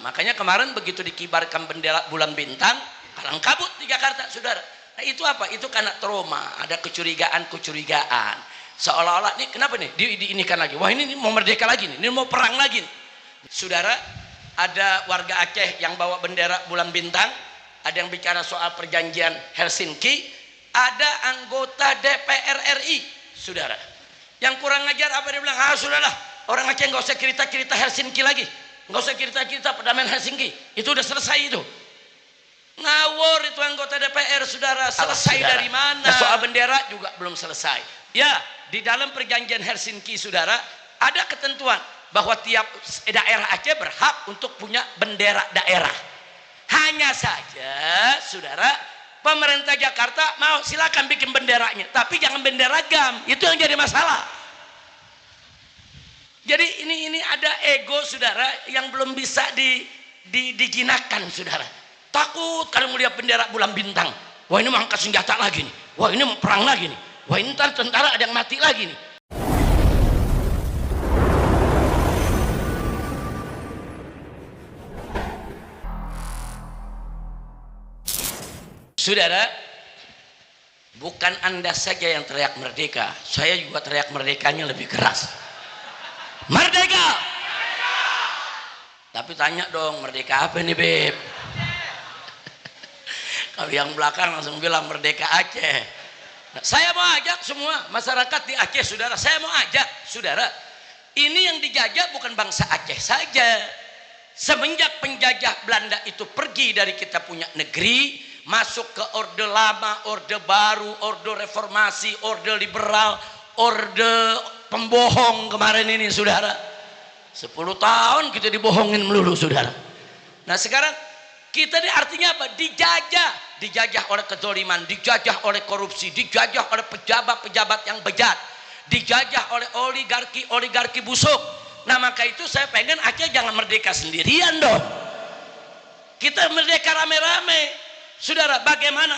makanya kemarin begitu dikibarkan bendera bulan bintang, kalang kabut di Jakarta, saudara. Nah itu apa? Itu karena trauma, ada kecurigaan. Seolah-olah nih kenapa nih diinikan lagi? Wah ini mau merdeka lagi nih, ini mau perang lagi nih. Saudara, ada warga Aceh yang bawa bendera bulan bintang, ada yang bicara soal perjanjian Helsinki, ada anggota DPR RI, saudara. Yang kurang ngajar apa dia bilang? Ah sudahlah, orang Aceh nggak usah cerita-cerita Helsinki lagi, nggak usah cerita-cerita perdamaian Helsinki, itu udah selesai itu. Ngawur itu anggota DPR, saudara. Selesai saudara. Dari mana? Nah, soal bendera juga belum selesai. Ya, di dalam perjanjian Helsinki, saudara, ada ketentuan bahwa tiap daerah Aceh berhak untuk punya bendera daerah. Hanya saja, saudara, pemerintah Jakarta mau silakan bikin benderanya, tapi jangan bendera gam. Itu yang jadi masalah. Jadi ini ada ego, saudara, yang belum bisa dijinakkan, saudara. Takut kalau melihat bendera bulan bintang. Wah ini mau angkat senjata lagi nih. Wah ini mau perang lagi nih. Wah ini ntar tentara ada yang mati lagi nih. Saudara, bukan Anda saja yang teriak merdeka. Saya juga teriak merdekanya lebih keras. Merdeka! Tapi tanya dong, merdeka apa nih Beb? Kalau yang belakang langsung bilang merdeka Aceh. Nah, saya mau ajak semua masyarakat di Aceh, saudara. Saya mau ajak, saudara. Ini yang dijajah bukan bangsa Aceh saja. Semenjak penjajah Belanda itu pergi dari kita punya negeri, masuk ke orde lama, orde baru, orde reformasi, orde liberal, orde pembohong kemarin ini, saudara. 10 tahun kita dibohongin melulu, saudara. Nah sekarang kita ini artinya apa? Dijajah oleh kezaliman, dijajah oleh korupsi, dijajah oleh pejabat-pejabat yang bejat, dijajah oleh oligarki busuk. Nah maka itu saya pengen Aceh jangan merdeka sendirian dong. Kita merdeka rame-rame. Saudara, bagaimana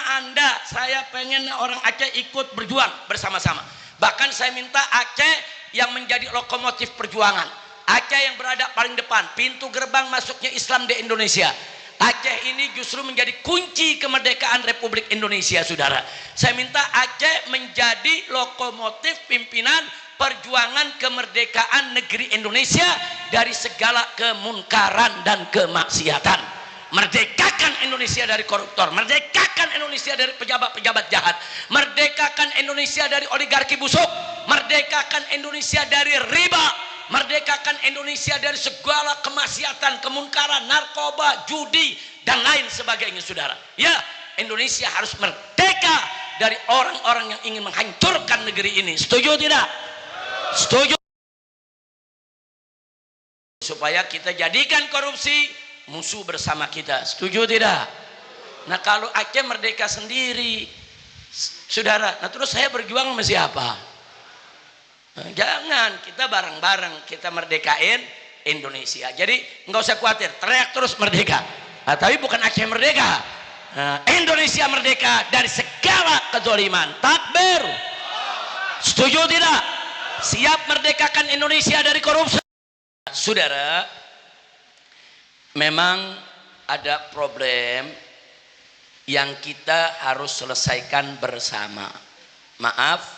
saya pengen orang Aceh ikut berjuang bersama-sama. Bahkan saya minta Aceh yang menjadi lokomotif perjuangan. Aceh yang berada paling depan, pintu gerbang masuknya Islam di Indonesia. Aceh ini justru menjadi kunci kemerdekaan Republik Indonesia, saudara. Saya minta Aceh menjadi lokomotif pimpinan perjuangan kemerdekaan negeri Indonesia dari segala kemunkaran dan kemaksiatan. Merdekakan Indonesia dari koruptor, merdekakan Indonesia dari pejabat-pejabat jahat, merdekakan Indonesia dari oligarki busuk, merdekakan Indonesia dari riba, merdekakan Indonesia dari segala kemaksiatan, kemunkaran, narkoba, judi, dan lain sebagainya, saudara. Ya, Indonesia harus merdeka dari orang-orang yang ingin menghancurkan negeri ini. Setuju tidak? Setuju. Supaya kita jadikan korupsi musuh bersama kita. Setuju tidak? Nah kalau Aceh merdeka sendiri, saudara, nah terus saya berjuang sama siapa? Nah, jangan, kita bareng-bareng kita merdekain Indonesia. Jadi nggak usah khawatir, teriak terus merdeka. Nah, tapi bukan Aceh merdeka. Nah, Indonesia merdeka dari segala kezaliman. Takbir. Setuju tidak? Siap merdekakan Indonesia dari korupsi. Saudara, memang ada problem yang kita harus selesaikan bersama. Maaf,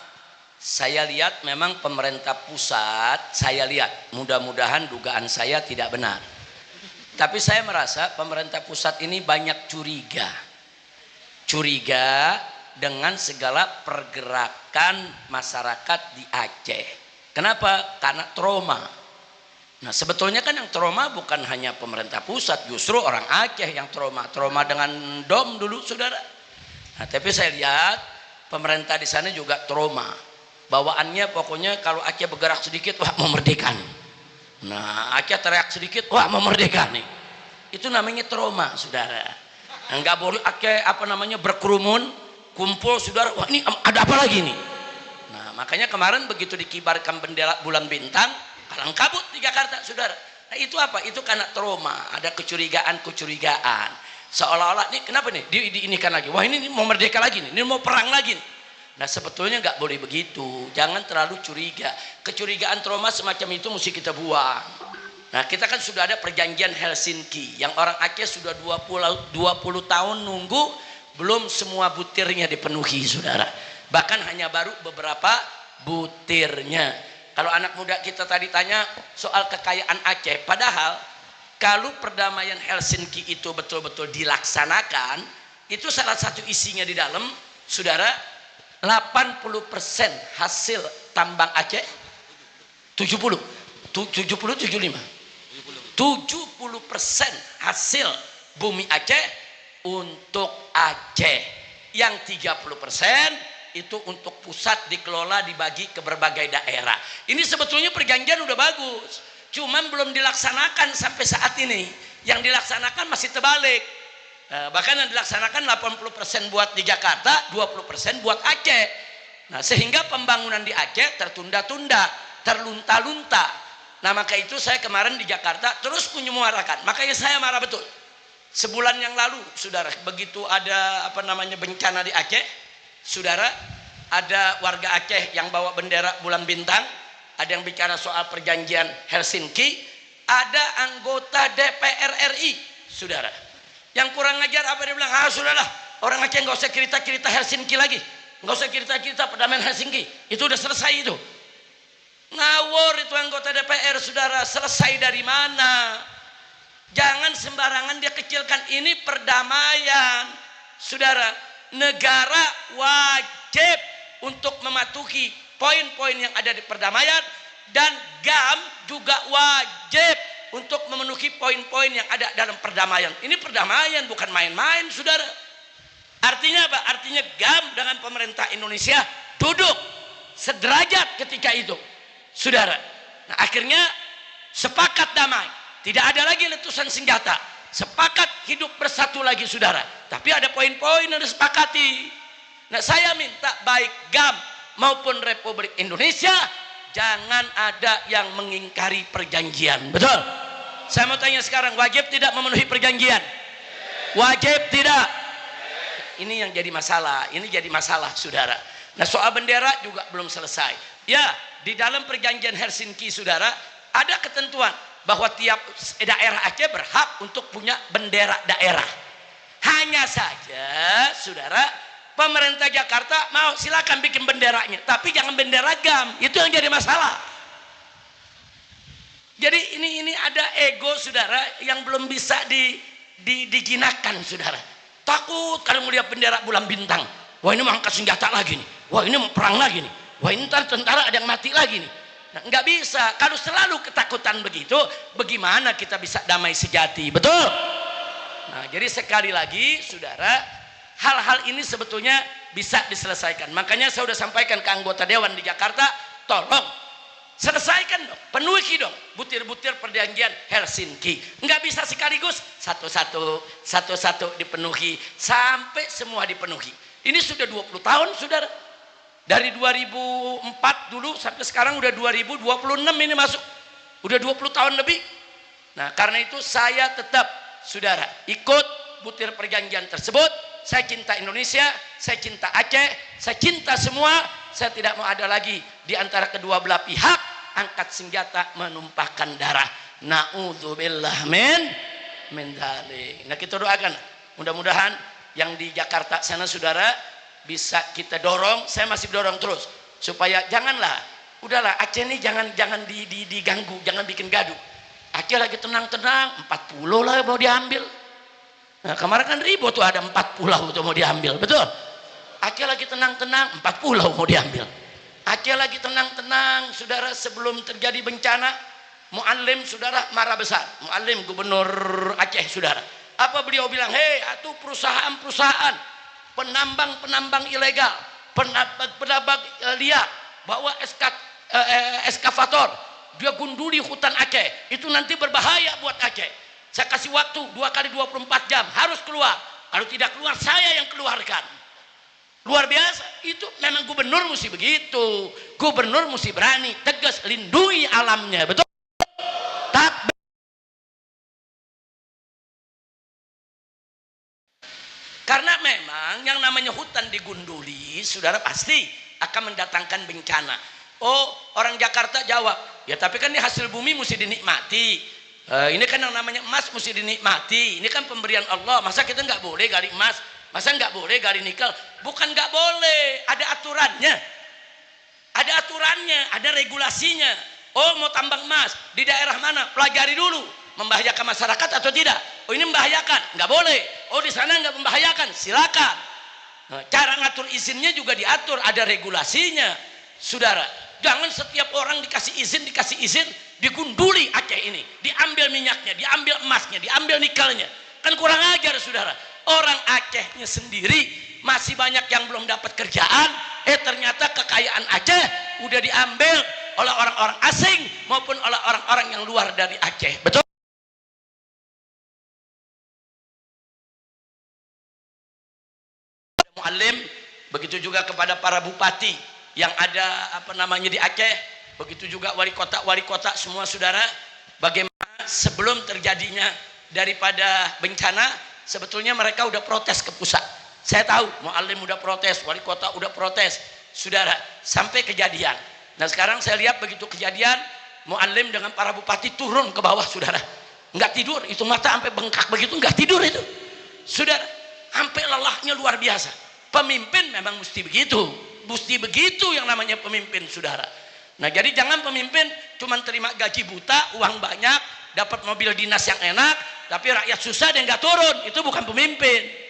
saya lihat memang pemerintah pusat, saya lihat mudah-mudahan dugaan saya tidak benar. Tapi saya merasa pemerintah pusat ini banyak curiga dengan segala pergerakan masyarakat di Aceh. Kenapa? Karena trauma. Nah sebetulnya kan yang trauma bukan hanya pemerintah pusat, justru orang Aceh yang trauma dengan DOM dulu, saudara. Nah tapi saya lihat pemerintah di sana juga trauma. Bawaannya pokoknya kalau Aceh bergerak sedikit, wah mau merdeka nih. Nah Aceh teriak sedikit, wah mau merdeka nih. Itu namanya trauma, saudara. Nggak boleh Aceh berkerumun, kumpul, saudara. Wah ini ada apa lagi nih? Nah makanya kemarin begitu dikibarkan bendera bulan bintang, kalang kabut di Jakarta, saudara. Nah itu apa? Itu karena trauma, ada kecurigaan. Seolah-olah nih kenapa nih diinikan lagi? Wah ini mau merdeka lagi nih, ini mau perang lagi nih. Nah sebetulnya nggak boleh begitu. Jangan terlalu curiga. Kecurigaan trauma semacam itu mesti kita buang. Nah, kita kan sudah ada perjanjian Helsinki yang orang Aceh sudah 20 tahun nunggu, belum semua butirnya dipenuhi, saudara. Bahkan hanya baru beberapa butirnya. Kalau anak muda kita tadi tanya soal kekayaan Aceh, padahal kalau perdamaian Helsinki itu betul-betul dilaksanakan, itu salah satu isinya di dalam, saudara, 80% hasil tambang Aceh, 70, 75. 70% hasil bumi Aceh untuk Aceh, yang 30% itu untuk pusat dikelola dibagi ke berbagai daerah. Ini sebetulnya perjanjian udah bagus, cuman belum dilaksanakan sampai saat ini. Yang dilaksanakan masih terbalik. Bahkan yang dilaksanakan 80% buat di Jakarta, 20% buat Aceh. Nah, sehingga pembangunan di Aceh tertunda-tunda, terlunta-lunta. Nah, maka itu saya kemarin di Jakarta terus menyuarakan, makanya saya marah betul. Sebulan yang lalu, saudara, begitu ada bencana di Aceh, saudara, ada warga Aceh yang bawa bendera bulan bintang, ada yang bicara soal perjanjian Helsinki, ada anggota DPR RI, saudara, yang kurang ngajar apa dia bilang, sudahlah, orang Aceh nggak usah cerita-cerita Helsinki lagi, nggak usah cerita-cerita perdamaian Helsinki, itu udah selesai itu. Ngawur itu anggota DPR, saudara. Selesai dari mana? Jangan sembarangan dia kecilkan. Ini perdamaian, saudara. Negara wajib untuk mematuhi poin-poin yang ada di perdamaian, dan GAM juga wajib untuk memenuhi poin-poin yang ada dalam perdamaian. Ini perdamaian, bukan main-main, saudara. Artinya apa? Artinya GAM dengan pemerintah Indonesia duduk sederajat ketika itu, saudara. Nah, akhirnya sepakat damai, tidak ada lagi letusan senjata, sepakat hidup bersatu lagi, saudara. Tapi ada poin-poin yang disepakati. Nah, saya minta baik GAM maupun Republik Indonesia jangan ada yang mengingkari perjanjian. Betul? Saya mau tanya sekarang, wajib tidak memenuhi perjanjian? Wajib tidak? Ini yang jadi masalah. Ini jadi masalah, saudara. Nah, soal bendera juga belum selesai. Ya, di dalam perjanjian Helsinki, saudara, ada ketentuan bahwa tiap daerah Aceh berhak untuk punya bendera daerah. Hanya saja, saudara, pemerintah Jakarta mau silakan bikin benderanya, tapi jangan bendera GAM. Itu yang jadi masalah. Jadi ini ada ego, saudara, yang belum bisa dijinakkan, saudara. Takut kalau melihat bendera bulan bintang. Wah, ini mau angkat senjata lagi nih. Wah, ini mau perang lagi nih. Wah, ini ntar tentara ada yang mati lagi nih. Nah, nggak bisa. Kalau selalu ketakutan begitu, bagaimana kita bisa damai sejati? Betul? Nah, jadi sekali lagi, saudara, hal-hal ini sebetulnya bisa diselesaikan. Makanya saya sudah sampaikan ke anggota Dewan di Jakarta, tolong selesaikan dong, penuhi dong butir-butir perjanjian Helsinki. Nggak bisa sekaligus satu-satu dipenuhi sampai semua dipenuhi. Ini sudah 20 tahun, saudara. Dari 2004 dulu sampai sekarang udah 2026 ini masuk. Udah 20 tahun lebih. Nah, karena itu saya tetap, saudara, ikut butir perjanjian tersebut. Saya cinta Indonesia, saya cinta Aceh, saya cinta semua. Saya tidak mau ada lagi di antara kedua belah pihak angkat senjata menumpahkan darah. Na'udzubillah min dzalik. Nah, kita doakan mudah-mudahan yang di Jakarta sana, saudara, bisa kita dorong. Saya masih dorong terus supaya janganlah, udahlah Aceh ini jangan diganggu, jangan bikin gaduh. Aceh lagi tenang-tenang, 4 pulau lah mau diambil. Nah, kemarin kan ribut tuh, ada 4 pulau tuh mau diambil, betul? Aceh lagi tenang-tenang, 4 pulau mau diambil. Aceh lagi tenang-tenang, saudara, sebelum terjadi bencana, Muallim, saudara, marah besar. Muallim, gubernur Aceh, saudara. Apa beliau bilang? Hei, atuh perusahaan-perusahaan penambang ilegal, penambang liar, bawa eskavator, dia gunduli hutan Aceh, itu nanti berbahaya buat Aceh. Saya kasih waktu 2 kali 24 jam harus keluar. Kalau tidak keluar, saya yang keluarkan. Luar biasa. Itu memang gubernur mesti begitu. Gubernur mesti berani, tegas, lindungi alamnya. Betul? Tak. Karena memang yang namanya hutan digunduli, saudara, pasti akan mendatangkan bencana. Oh, orang Jakarta jawab, ya tapi kan ini hasil bumi mesti dinikmati. Ini kan yang namanya emas mesti dinikmati. Ini kan pemberian Allah. Masa kita nggak boleh gali emas? Masa nggak boleh gali nikel? Bukan nggak boleh, ada aturannya. Ada aturannya, ada regulasinya. Oh, mau tambang emas di daerah mana? Pelajari dulu. Membahayakan masyarakat atau tidak? Oh, ini membahayakan, nggak boleh. Oh, di sana nggak membahayakan, silakan. Nah, cara ngatur izinnya juga diatur, ada regulasinya, saudara. Jangan setiap orang dikasih izin, digunduli Aceh ini, diambil minyaknya, diambil emasnya, diambil nikelnya. Kan kurang ajar, saudara. Orang Acehnya sendiri masih banyak yang belum dapat kerjaan. Ternyata kekayaan Aceh udah diambil oleh orang-orang asing maupun oleh orang-orang yang luar dari Aceh. Betul? Muallim, begitu juga kepada para bupati yang ada di Aceh, begitu juga wali kota semua, saudara. Bagaimana sebelum terjadinya daripada bencana, sebetulnya mereka udah protes ke pusat. Saya tahu muallim udah protes, wali kota udah protes, saudara, sampai kejadian. Nah, sekarang saya lihat begitu kejadian, muallim dengan para bupati turun ke bawah, saudara. Nggak tidur, itu mata sampai bengkak begitu, nggak tidur itu, saudara. Sampai lelahnya luar biasa. Pemimpin memang mesti begitu yang namanya pemimpin, saudara. Nah, jadi jangan pemimpin cuma terima gaji buta, uang banyak, dapat mobil dinas yang enak, tapi rakyat susah dan nggak turun. Itu bukan pemimpin.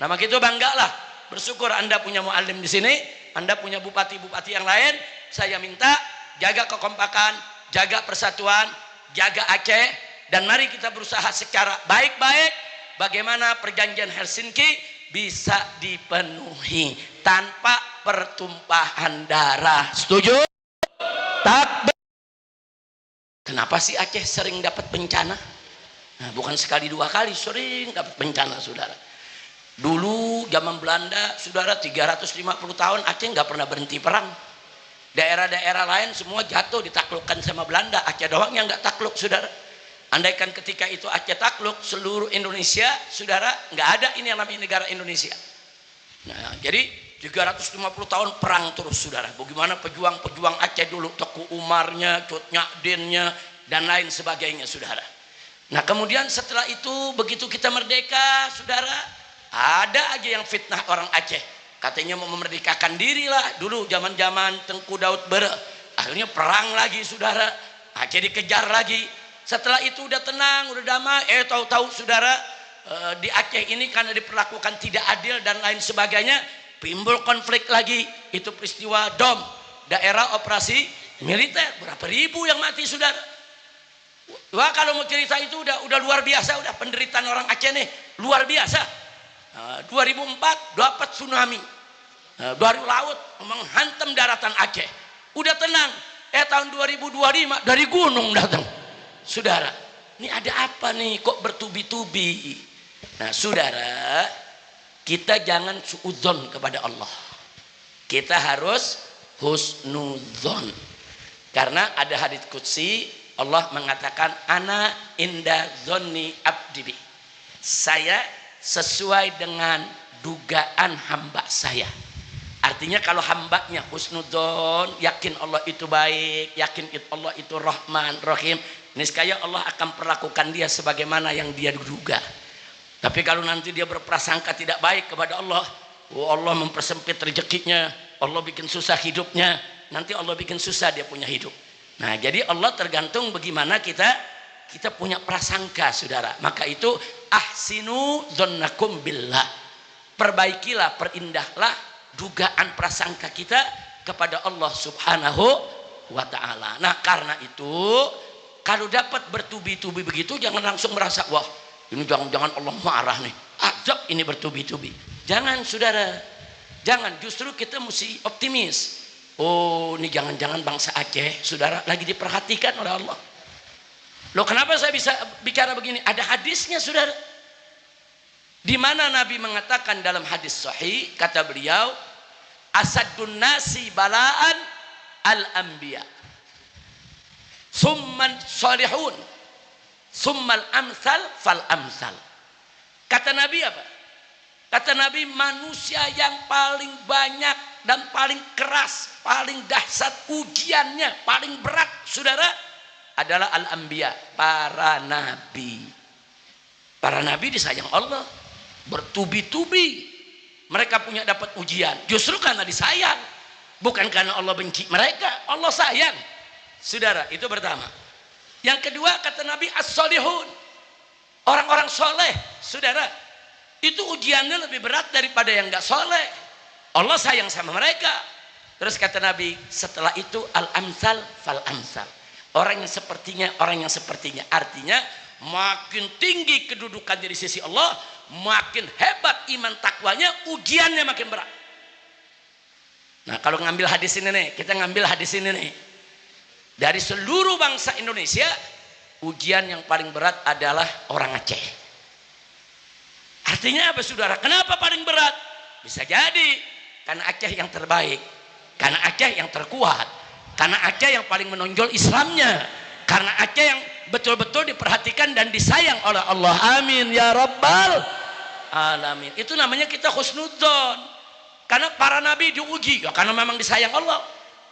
Nah, maka itu banggalah, bersyukur Anda punya muallim di sini, Anda punya bupati-bupati yang lain. Saya minta jaga kekompakan, jaga persatuan, jaga Aceh, dan mari kita berusaha secara baik-baik bagaimana perjanjian Helsinki bisa dipenuhi tanpa pertumpahan darah. Setuju? Takbir. Kenapa sih Aceh sering dapat bencana? Nah, bukan sekali dua kali, sering dapat bencana, saudara. Dulu zaman Belanda, saudara, 350 tahun Aceh nggak pernah berhenti perang. Daerah-daerah lain semua jatuh ditaklukkan sama Belanda, Aceh doang yang nggak takluk, saudara. Andaikan ketika itu Aceh takluk, seluruh Indonesia, saudara, nggak ada ini yang namanya negara Indonesia. Nah, jadi 350 tahun perang terus, saudara. Bagaimana pejuang-pejuang Aceh dulu, Teku Umarnya, Cut Nyadinnya, dan lain sebagainya, saudara. Nah, kemudian setelah itu begitu kita merdeka, saudara, ada aja yang fitnah orang Aceh. Katanya mau memerdekakan diri lah. Dulu zaman-zaman Tengku Daud Bere. Akhirnya perang lagi, saudara. Aceh dikejar lagi. Setelah itu udah tenang, udah damai. Tahu-tahu, saudara, di Aceh ini karena diperlakukan tidak adil dan lain sebagainya, timbul konflik lagi. Itu peristiwa DOM, daerah operasi militer. Berapa ribu yang mati, saudara. Wah, kalau mau cerita itu udah luar biasa, udah penderitaan orang Aceh nih luar biasa. 2004 dapat tsunami, dari laut menghantam daratan Aceh. Udah tenang. Tahun 2025 dari gunung datang, saudara. Ini ada apa nih? Kok bertubi-tubi? Nah, saudara, kita jangan suudzon kepada Allah. Kita harus husnudzon. Karena ada hadits qudsi, Allah mengatakan, ana inda dzonni abdi. Saya sesuai dengan dugaan hamba saya. Artinya kalau hambanya husnudzon, yakin Allah itu baik, yakin Allah itu Rahman, Rahim, niscaya Allah akan perlakukan dia sebagaimana yang dia duga. Tapi kalau nanti dia berprasangka tidak baik kepada Allah, Allah mempersempit rezekinya, Allah bikin susah hidupnya, nanti Allah bikin susah dia punya hidup. Nah, jadi Allah tergantung bagaimana kita punya prasangka, saudara. Maka itu ahsinu dzannakum billah. Perbaikilah, perindahlah dugaan prasangka kita kepada Allah Subhanahu wa ta'ala. Nah, karena itu kalau dapat bertubi-tubi begitu, jangan langsung merasa, wah, ini jangan-jangan Allah marah nih, azab ini bertubi-tubi. Jangan, saudara, jangan. Justru kita mesti optimis. Oh, ini jangan-jangan bangsa Aceh, saudara, lagi diperhatikan oleh Allah. Loh, kenapa saya bisa bicara begini? Ada hadisnya, saudara, di mana Nabi mengatakan dalam hadis sahih, kata beliau, asadun nasi balaan al-anbiya, summan salihun, summal amsal fal amsal. Kata Nabi apa? Kata Nabi, manusia yang paling banyak dan paling keras, paling dahsyat ujiannya, paling berat, saudara, adalah al-anbiya, para nabi. Para nabi disayang Allah, bertubi-tubi mereka punya dapat ujian justru karena disayang, bukan karena Allah benci mereka. Allah sayang, saudara. Itu pertama. Yang kedua, kata Nabi, as-solihun, orang-orang soleh, saudara, itu ujiannya lebih berat daripada yang gak soleh. Allah sayang sama mereka. Terus kata Nabi, setelah itu al-amsal fal-amsal, orang yang sepertinya, orang yang sepertinya. Artinya makin tinggi kedudukannya di sisi Allah, makin hebat iman takwanya, ujiannya makin berat. Nah, kalau ngambil hadis ini nih, kita ngambil hadis ini nih, dari seluruh bangsa Indonesia, ujian yang paling berat adalah orang Aceh. Artinya apa, saudara? Kenapa paling berat? Bisa jadi karena Aceh yang terbaik, karena Aceh yang terkuat, karena Aceh yang paling menonjol Islamnya, karena Aceh yang betul-betul diperhatikan dan disayang oleh Allah. Amin ya rabbal alamin. Itu namanya kita husnudzon, karena para nabi diuji ya karena memang disayang Allah,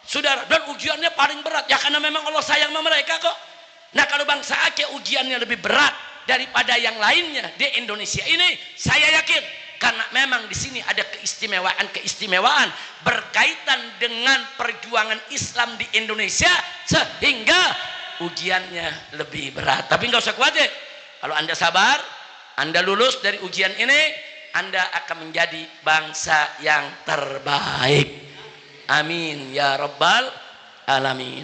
saudara. Dan ujiannya paling berat ya karena memang Allah sayang sama mereka kok. Nah, kalau bangsa Aceh ujiannya lebih berat daripada yang lainnya di Indonesia ini, saya yakin karena memang di sini ada keistimewaan berkaitan dengan perjuangan Islam di Indonesia, sehingga ujiannya lebih berat. Tapi nggak usah khawatir, kalau Anda sabar, Anda lulus dari ujian ini, Anda akan menjadi bangsa yang terbaik. Amin ya rabbal alamin.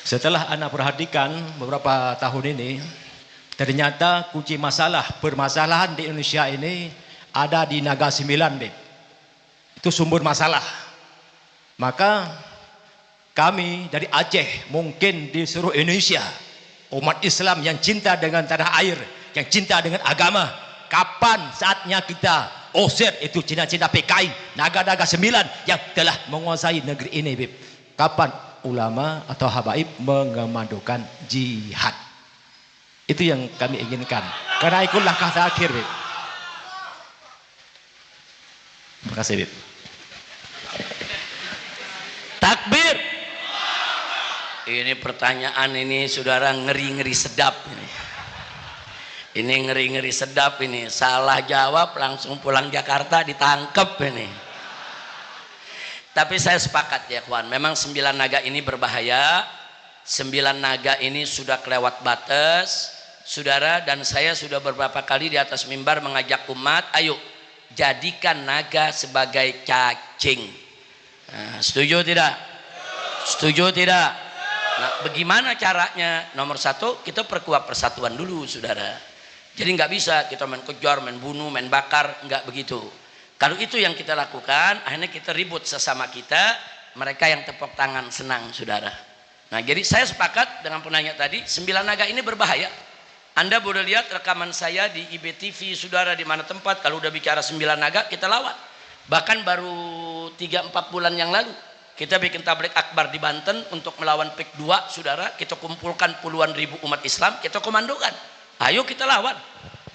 Setelah Anda perhatikan beberapa tahun ini, ternyata kunci permasalahan di Indonesia ini ada di Naga 9, Beb. Itu sumber masalah. Maka kami dari Aceh, mungkin di seluruh Indonesia, umat Islam yang cinta dengan tanah air, yang cinta dengan agama, kapan saatnya kita usir itu Cina-Cina PKI, naga-naga 9 yang telah menguasai negeri ini, Beb. Kapan ulama atau habaib mengemandokan jihad? Itu yang kami inginkan, karena itu langkah terakhir, Beb. Terima kasih, Beb. Takbir. Ini pertanyaan ini, saudara, ngeri-ngeri sedap ini. Ini ngeri-ngeri sedap ini. Salah jawab langsung pulang Jakarta ditangkep ini. Tapi saya sepakat ya kawan, memang 9 naga ini berbahaya. 9 naga ini sudah kelewat batas, saudara. Dan saya sudah beberapa kali di atas mimbar mengajak umat, ayo jadikan naga sebagai cacing. Nah, setuju tidak? Setuju tidak? Nah, bagaimana caranya? Nomor 1, kita perkuat persatuan dulu, saudara. Jadi nggak bisa kita main kejar, main bunuh, main bakar, nggak begitu. Kalau itu yang kita lakukan, akhirnya kita ribut sesama kita, mereka yang tepuk tangan senang, saudara. Nah, jadi saya sepakat dengan penanya tadi, 9 naga ini berbahaya. Anda boleh lihat rekaman saya di IBTV, saudara, di mana tempat kalau udah bicara 9 naga kita lawan. Bahkan baru 3-4 bulan yang lalu kita bikin tablik akbar di Banten untuk melawan PIK 2, saudara. Kita kumpulkan puluhan ribu umat Islam, kita komandokan. Ayo kita lawan.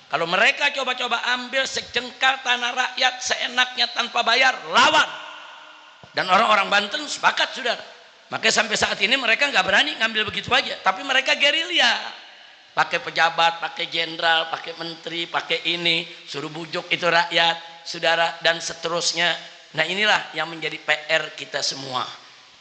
Kalau mereka coba-coba ambil sejengkal tanah rakyat seenaknya tanpa bayar, lawan. Dan orang-orang Banten sepakat, saudara. Makanya sampai saat ini mereka nggak berani ngambil begitu aja. Tapi mereka gerilya, pakai pejabat, pakai jenderal, pakai menteri, pakai ini, suruh bujuk itu rakyat, saudara, dan seterusnya. Nah, inilah yang menjadi PR kita semua.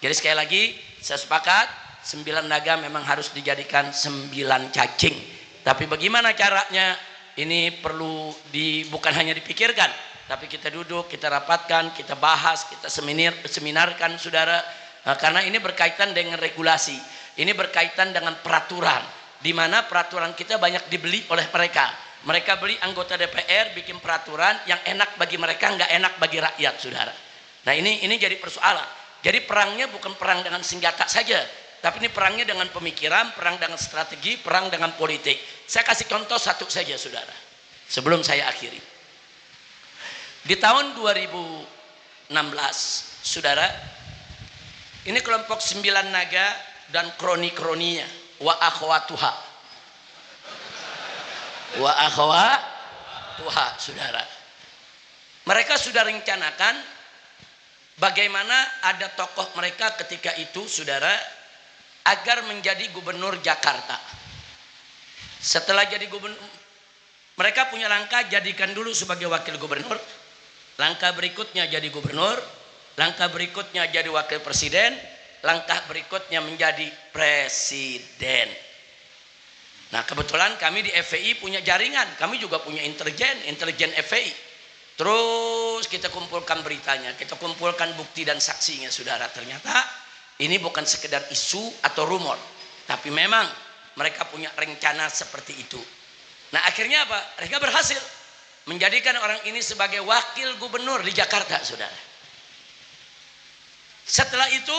Jadi sekali lagi saya sepakat, 9 naga memang harus dijadikan 9 cacing. Tapi bagaimana caranya? Ini perlu bukan hanya dipikirkan, tapi kita duduk, kita rapatkan, kita bahas, kita seminarkan, saudara. Nah, karena ini berkaitan dengan regulasi, ini berkaitan dengan peraturan, di mana peraturan kita banyak dibeli oleh mereka. Mereka beli anggota DPR bikin peraturan yang enak bagi mereka, nggak enak bagi rakyat, saudara. Nah, ini jadi persoalan. Jadi perangnya bukan perang dengan senjata saja, tapi ini perangnya dengan pemikiran, perang dengan strategi, perang dengan politik. Saya kasih contoh satu saja, saudara, sebelum saya akhiri. Di tahun 2016, saudara, ini kelompok 9 naga dan kroni-kroninya, wa akhwatuha, wa akhwatuha, saudara. Mereka sudah rencanakan bagaimana ada tokoh mereka ketika itu, saudara, agar menjadi gubernur Jakarta. Setelah jadi gubernur, mereka punya langkah, jadikan dulu sebagai wakil gubernur, langkah berikutnya jadi gubernur, langkah berikutnya jadi wakil presiden, langkah berikutnya menjadi presiden. Nah kebetulan kami di FPI punya jaringan, kami juga punya intelijen FPI. Terus kita kumpulkan beritanya, kita kumpulkan bukti dan saksinya, saudara. Ternyata ini bukan sekedar isu atau rumor, tapi memang mereka punya rencana seperti itu. Nah akhirnya apa? Mereka berhasil menjadikan orang ini sebagai wakil gubernur di Jakarta, saudara. Setelah itu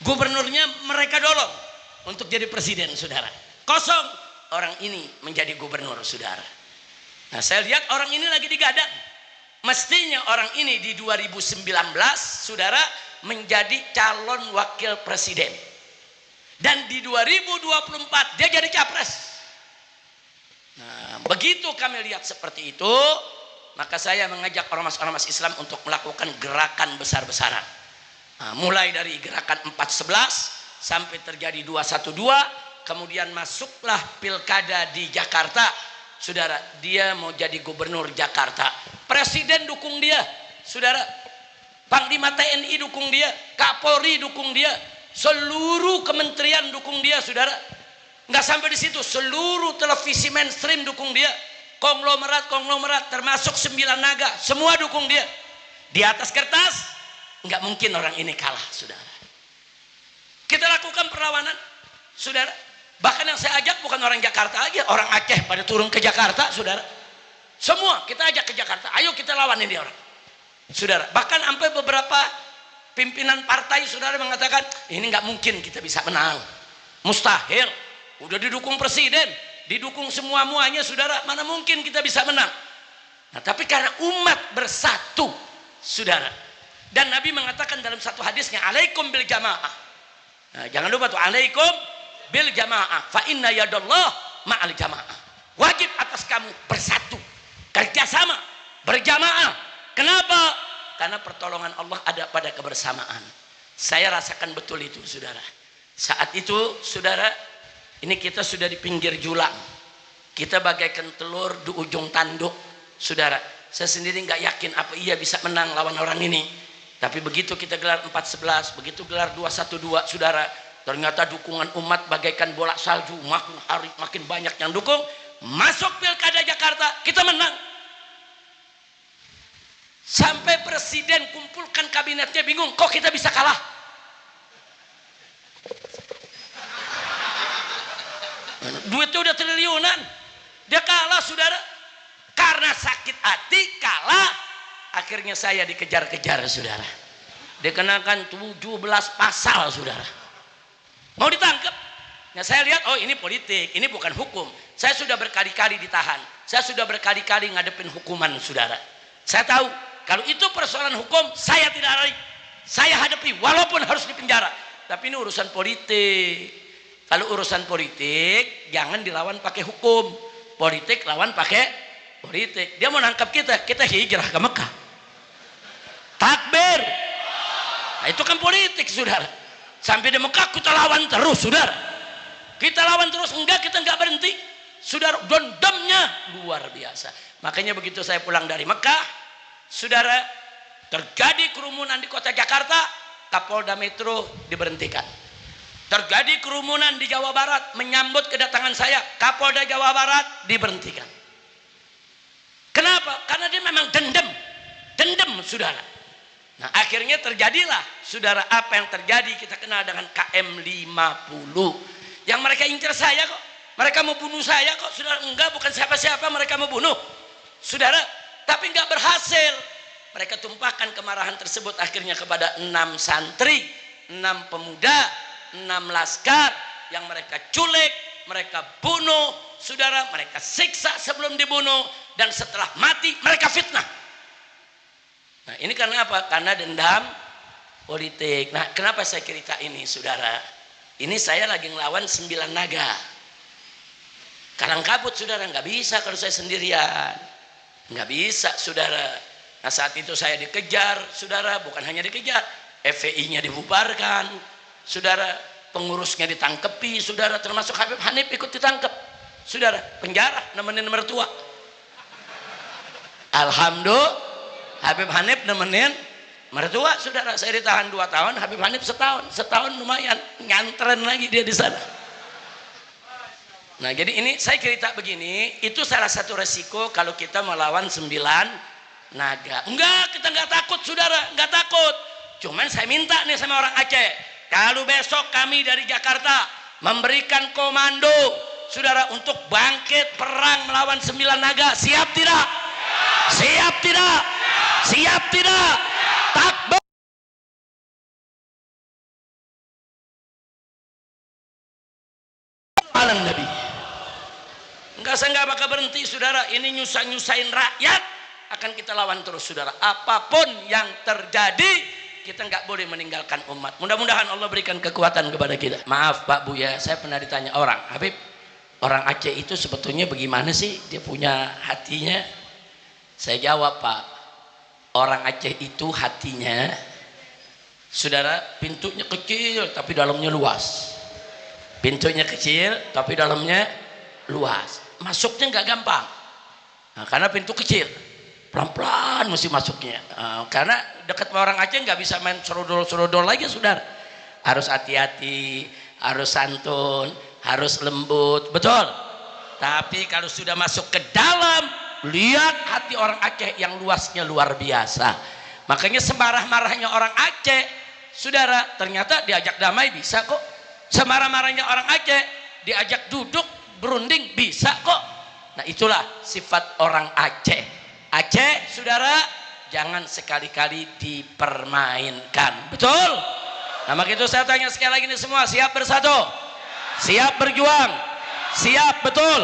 gubernurnya mereka dorong untuk jadi presiden, saudara. Kosong, orang ini menjadi gubernur, saudara. Nah saya lihat orang ini lagi digadang. Mestinya orang ini di 2019, saudara, menjadi calon wakil presiden. Dan di 2024 dia jadi capres. Nah begitu kami lihat seperti itu, maka saya mengajak ormas-ormas Islam untuk melakukan gerakan besar-besaran. Nah, mulai dari gerakan 411 sampai terjadi 212, kemudian masuklah pilkada di Jakarta. Saudara, dia mau jadi gubernur Jakarta. Presiden dukung dia, saudara. Panglima TNI dukung dia, Kapolri dukung dia, seluruh kementerian dukung dia, saudara. Nggak sampai di situ, seluruh televisi mainstream dukung dia, konglomerat termasuk 9 naga, semua dukung dia. Di atas kertas nggak mungkin orang ini kalah, saudara. Kita lakukan perlawanan, saudara. Bahkan yang saya ajak bukan orang Jakarta aja, orang Aceh pada turun ke Jakarta, saudara. Semua kita ajak ke Jakarta, ayo kita lawan ini orang, saudara. Bahkan sampai beberapa pimpinan partai, saudara, mengatakan ini nggak mungkin kita bisa menang, mustahil. Udah didukung presiden, didukung semua-muanya, saudara, mana mungkin kita bisa menang. Nah tapi karena umat bersatu, saudara, dan Nabi mengatakan dalam satu hadisnya, alaikum bil jamaah. Nah, jangan lupa tuh, alaikum bil jamaah, fa inna yadallah ma'al jamaah. Wajib atas kamu bersatu, kerjasama, berjamaah. Kenapa? Karena pertolongan Allah ada pada kebersamaan. Saya rasakan betul itu, saudara. Saat itu, saudara, ini kita sudah di pinggir julang, kita bagaikan telur di ujung tanduk, saudara. Saya sendiri nggak yakin apa iya bisa menang lawan orang ini. Tapi begitu kita gelar 411, begitu gelar 212, saudara, ternyata dukungan umat bagaikan bola salju, makin hari makin banyak yang dukung. Masuk pilkada Jakarta, kita menang. Sampai presiden kumpulkan kabinetnya bingung, kok kita bisa kalah? Duitnya udah triliunan, dia kalah, saudara. Karena sakit hati kalah, akhirnya saya dikejar-kejar, saudara. Dikenakan 17 pasal, saudara. Mau ditangkap. Nah saya lihat, oh ini politik, ini bukan hukum. Saya sudah berkali-kali ditahan, saya sudah berkali-kali ngadepin hukuman, saudara. Saya tahu kalau itu persoalan hukum, saya tidak lari, saya hadapi walaupun harus dipenjara. Tapi ini urusan politik. Kalau urusan politik jangan dilawan pakai hukum, politik lawan pakai politik. Dia mau nangkap kita, kita hijrah ke Mekah, takbir. Nah itu kan politik, saudara. Sampai di Mekah kita lawan terus, saudara. Kita lawan terus, enggak, kita enggak berhenti, saudara. Dendamnya luar biasa. Makanya begitu saya pulang dari Mekah, saudara, terjadi kerumunan di kota Jakarta, Kapolda Metro diberhentikan. Terjadi kerumunan di Jawa Barat menyambut kedatangan saya, Kapolda Jawa Barat diberhentikan. Kenapa? Karena dia memang dendam, saudara. Nah akhirnya terjadilah, saudara, apa yang terjadi kita kenal dengan KM50. Yang mereka incar saya kok, mereka mau bunuh saya kok, saudara. Enggak, bukan siapa-siapa mereka mau bunuh, saudara. Tapi enggak berhasil. Mereka tumpahkan kemarahan tersebut akhirnya kepada 6 santri, 6 pemuda, 6 laskar yang mereka culik, mereka bunuh, saudara, mereka siksa sebelum dibunuh, dan setelah mati mereka fitnah. Nah ini karena apa? Karena dendam politik. Nah kenapa saya cerita ini, saudara? Ini saya lagi ngelawan 9 naga. Kalang kabut, saudara, nggak bisa kalau saya sendirian, nggak bisa, saudara. Nah saat itu saya dikejar, saudara, bukan hanya dikejar, FPI-nya dibubarkan, saudara, pengurusnya ditangkepi, saudara, termasuk Habib Hanif ikut ditangkep, saudara, penjara nemenin mertua. Alhamdulillah Habib Hanif nemenin mertua, saudara. Saya ditahan 2 tahun, Habib Hanif setahun lumayan, ngantren lagi dia di sana. Nah, jadi ini saya cerita begini, itu salah satu resiko kalau kita melawan 9 naga. Enggak, kita enggak takut, saudara, enggak takut. Cuman saya minta nih sama orang Aceh, kalau besok kami dari Jakarta memberikan komando, saudara, untuk bangkit perang melawan 9 naga, siap tidak? Siap tidak? Siap tidak? Takbir. Alang Nabi. Enggak, saya enggak bakal berhenti, saudara. Ini nyusahin rakyat, akan kita lawan terus, saudara. Apapun yang terjadi, kita nggak boleh meninggalkan umat. Mudah-mudahan Allah berikan kekuatan kepada kita. Maaf Pak Buya, saya pernah ditanya orang, Habib, orang Aceh itu sebetulnya bagaimana sih dia punya hatinya? Saya jawab, Pak, orang Aceh itu hatinya, saudara, pintunya kecil tapi dalamnya luas. Pintunya kecil tapi dalamnya luas. Masuknya nggak gampang, nah, karena pintu kecil. Pelan-pelan mesti masuknya, karena dekat sama orang Aceh nggak bisa main serodol-serodol lagi, saudara. Harus hati-hati, harus santun, harus lembut, betul. Tapi kalau sudah masuk ke dalam, lihat hati orang Aceh yang luasnya luar biasa. Makanya semarah-marahnya orang Aceh, saudara, ternyata diajak damai bisa kok. Semarah-marahnya orang Aceh diajak duduk berunding bisa kok. Nah, itulah sifat orang Aceh. Aceh, saudara, jangan sekali-kali dipermainkan, betul? Nah, maka itu saya tanya sekali lagi ini semua, siap bersatu? Siap berjuang? Siap, betul?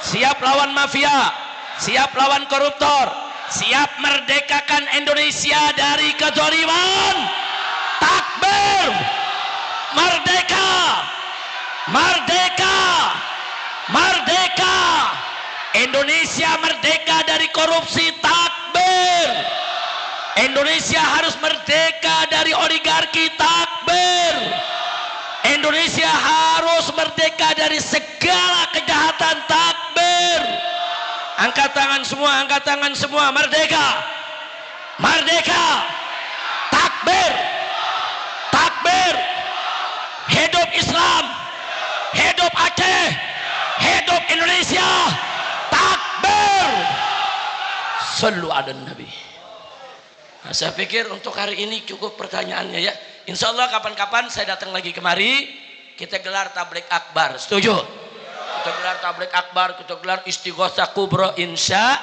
Siap lawan mafia? Siap lawan koruptor? Siap merdekakan Indonesia dari kezaliman? Takbir! Merdeka! Merdeka! Merdeka! Indonesia merdeka dari korupsi, takbir. Indonesia harus merdeka dari oligarki, takbir. Indonesia harus merdeka dari segala kejahatan, takbir. Angkat tangan semua, angkat tangan semua, merdeka. Merdeka. Takbir. Takbir. Hidup Islam. Hidup Aceh. Hidup Indonesia. Takbir. Sallu ala Nabi. Nah, saya pikir untuk hari ini cukup pertanyaannya ya. Insya Allah kapan-kapan saya datang lagi kemari, kita gelar tablik akbar. Setuju? Kita gelar tablik akbar, kita gelar istighosah kubro insya